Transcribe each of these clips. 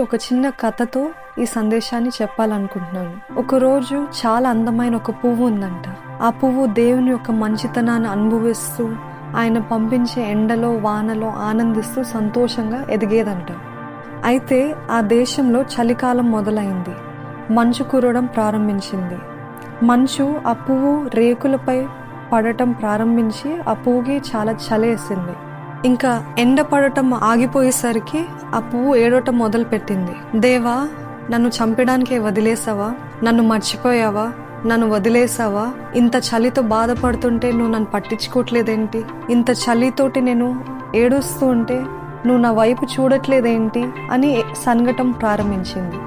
ఒక చిన్న కథతో ఈ సందేశాన్ని చెప్పాలనుకుంటున్నాను. ఒకరోజు చాలా అందమైన ఒక పువ్వు ఉందంట. ఆ పువ్వు దేవుని యొక్క మంచితనాన్ని అనుభవిస్తూ, ఆయన పంపించే ఎండలో వానలో ఆనందిస్తూ సంతోషంగా ఎదిగేదంట. అయితే ఆ దేశంలో చలికాలం మొదలైంది. మంచు కురవడం ప్రారంభించింది. మంచు ఆ పువ్వు రేకులపై పడటం ప్రారంభించి ఆ పువ్వుకి చాలా చలేసింది. ఇంకా ఎండ పడటం ఆగిపోయేసరికి ఆ పువ్వు ఏడవటం మొదలు పెట్టింది. దేవా, నన్ను చంపడానికే వదిలేసావా? నన్ను మర్చిపోయావా? నన్ను వదిలేసావా? ఇంత చలితో బాధపడుతుంటే నువ్వు నన్ను పట్టించుకోవట్లేదేంటి? ఇంత చలితోటి నేను ఏడుస్తూ ఉంటే నువ్వు నా వైపు చూడట్లేదేంటి అని సనగటం ప్రారంభించింది.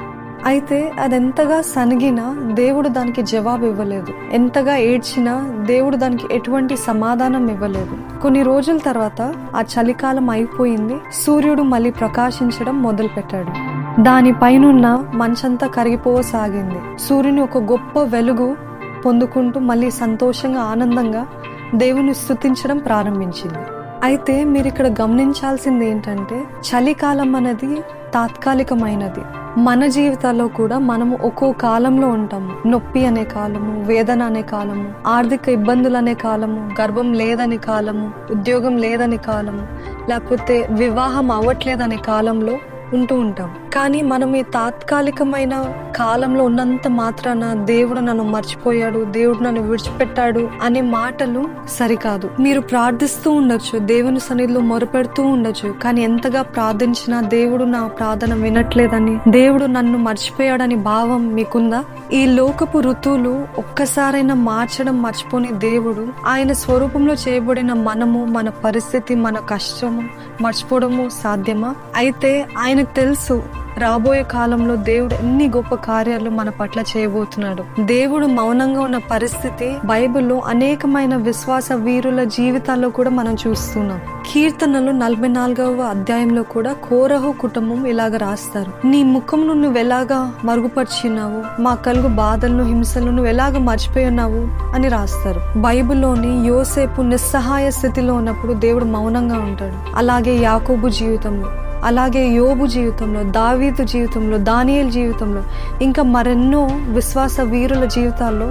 అయితే అదెంతగా సనిగినా దేవుడు దానికి జవాబు ఇవ్వలేదు. ఎంతగా ఏడ్చినా దేవుడు దానికి ఎటువంటి సమాధానం ఇవ్వలేదు. కొన్ని రోజుల తర్వాత ఆ చలికాలం అయిపోయింది. సూర్యుడు మళ్ళీ ప్రకాశించడం మొదలు పెట్టాడు. దానిపైనున్న మంచంతా కరిగిపోసాగింది. సూర్యుని ఒక గొప్ప వెలుగు పొందుకుంటూ మళ్ళీ సంతోషంగా ఆనందంగా దేవుని స్తుతించడం ప్రారంభించింది. అయితే మీరు ఇక్కడ గమనించాల్సింది ఏంటంటే, చలికాలం అనేది తాత్కాలికమైనది. మన జీవితాల్లో కూడా మనము ఒక్కో కాలంలో ఉంటాము. నొప్పి అనే కాలము, వేదన అనే కాలము, ఆర్థిక ఇబ్బందులు అనే కాలము, గర్భం లేదనే కాలము, ఉద్యోగం లేదనే కాలము, లేకపోతే వివాహం అవ్వట్లేదనే కాలంలో ఉంటూ ఉంటాం. కానీ మనం ఈ తాత్కాలికమైన కాలంలో ఉన్నంత మాత్రాన దేవుడు నన్ను మర్చిపోయాడు, దేవుడు నన్ను విడిచిపెట్టాడు అనే మాటలు సరికాదు. మీరు ప్రార్థిస్తూ ఉండొచ్చు, దేవుని సన్నిధిలో మొరపెడుతూ ఉండొచ్చు, కానీ ఎంతగా ప్రార్థించినా దేవుడు నా ప్రార్థన వినట్లేదని, దేవుడు నన్ను మర్చిపోయాడని భావం మీకుందా? ఈ లోకపు ఋతువులు ఒక్కసారైనా మార్చడం మర్చిపోని దేవుడు, ఆయన స్వరూపంలో చేయబడిన మనము, మన పరిస్థితి, మన కష్టము మర్చిపోవడము సాధ్యమా? అయితే ఆయనకు తెలుసు రాబోయే కాలంలో దేవుడు ఎన్ని గొప్ప కార్యాలు మన పట్ల చేయబోతున్నాడు. దేవుడు మౌనంగా ఉన్న పరిస్థితి బైబిల్లో అనేకమైన విశ్వాస వీరుల జీవితాల్లో కూడా మనం చూస్తున్నాం. కీర్తనలు 44వ అధ్యాయంలో కూడా కోరహు కుటుంబం ఇలాగ రాస్తారు: నీ ముఖమును నువ్వు ఎలాగా మరుగుపరిచినావు, మా కలుగు బాధలను హింసలను నువ్వు ఎలాగ మర్చిపోయి ఉన్నావు అని రాస్తారు. బైబిల్లోని యోసేపు నిస్సహాయ స్థితిలో ఉన్నప్పుడు దేవుడు మౌనంగా ఉంటాడు. అలాగే యాకోబు జీవితంలో, అలాగే యోబు జీవితంలో, దావీదు జీవితంలో, దానియేలు జీవితంలో, ఇంకా మరెన్నో విశ్వాస వీరుల జీవితాల్లో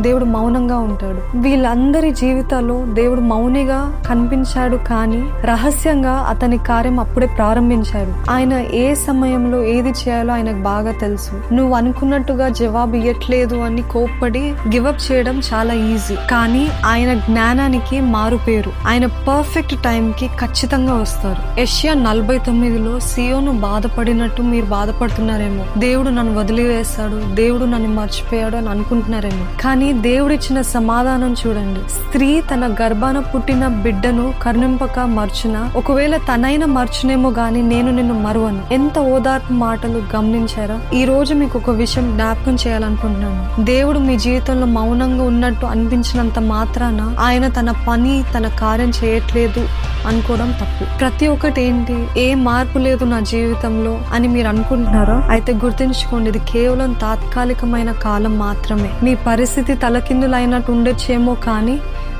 దేవుడు మౌనంగా ఉంటాడు. వీళ్ళందరి జీవితాల్లో దేవుడు మౌనిగా కనిపించాడు, కానీ రహస్యంగా అతని కార్యం అప్పుడే ప్రారంభించాడు. ఆయన ఏ సమయంలో ఏది చేయాలో ఆయనకు బాగా తెలుసు. నువ్వు అనుకున్నట్టుగా జవాబు ఇవ్వట్లేదు అని కోప్పడి గివప్ చేయడం చాలా ఈజీ, కానీ ఆయన జ్ఞానానికి మారు పేరు. ఆయన పర్ఫెక్ట్ టైం కి ఖచ్చితంగా వస్తారు. యెషయా 49లో సియోను బాధపడినట్టు మీరు బాధపడుతున్నారేమో, దేవుడు నన్ను వదిలివేస్తాడు, దేవుడు నన్ను మర్చిపోయాడు అని అనుకుంటున్నారేమో, కానీ దేవుడిచ్చిన సమాధానం చూడండి. స్త్రీ తన గర్భాన పుట్టిన బిడ్డను కరుణింపక మర్చున, ఒకవేళ తనైనా మర్చునేమో గాని నేను నిన్ను మరువను. ఎంత ఓదార్పు మాటలు గమనించారా? ఈ రోజు మీకు ఒక విషయం జ్ఞాపకం చేయాలనుకుంటున్నాను. దేవుడు మీ జీవితంలో మౌనంగా ఉన్నట్టు అనిపించినంత మాత్రాన ఆయన తన పని, తన కార్యం చేయట్లేదు అనుకోవడం తప్పు. ప్రతి ఒక్కటి ఏంటి, ఏ మార్పు లేదు నా జీవితంలో అని మీరు అనుకుంటున్నారో, అయితే గుర్తుంచుకోండి, ఇది కేవలం తాత్కాలికమైన కాలం మాత్రమే. మీ పరిస్థితి తలకిందులైనట్టు ఉండొచ్చేమో, కానీ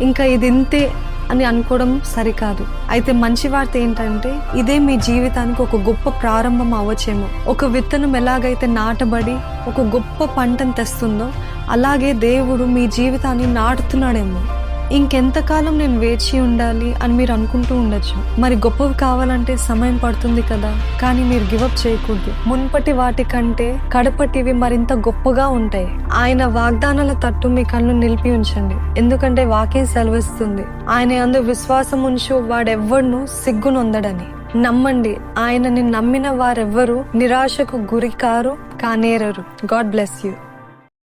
ఇంకా ఇది ఇంతే అని అనుకోవడం సరికాదు. అయితే మంచి వార్త ఏంటంటే, ఇదే మీ జీవితానికి ఒక గొప్ప ప్రారంభం అవ్వచ్చేమో. ఒక విత్తనం ఎలాగైతే నాటబడి ఒక గొప్ప పంటను తెస్తుందో, అలాగే దేవుడు మీ జీవితాన్ని నాటుతున్నాడేమో. ఇంకెంతకాలం నేను వేచి ఉండాలి అని మీరు అనుకుంటూ ఉండొచ్చు. మరి గొప్పవి కావాలంటే సమయం పడుతుంది కదా, కానీ మీరు గివప్ చేయకూడదు. మున్పటి వాటి కంటే కడపటివి మరింత గొప్పగా ఉంటాయి. ఆయన వాగ్దానాల తట్టు మీ కళ్ళు నిలిపి ఉంచండి, ఎందుకంటే వాక్యం సెలవిస్తుంది, ఆయన యందు విశ్వాసం ఉంచు వాడెవ్వడును సిగ్గునొందడని. నమ్మండి, ఆయనని నమ్మిన వారెవ్వరూ నిరాశకు గురి కారు, కానేరరు. God bless you.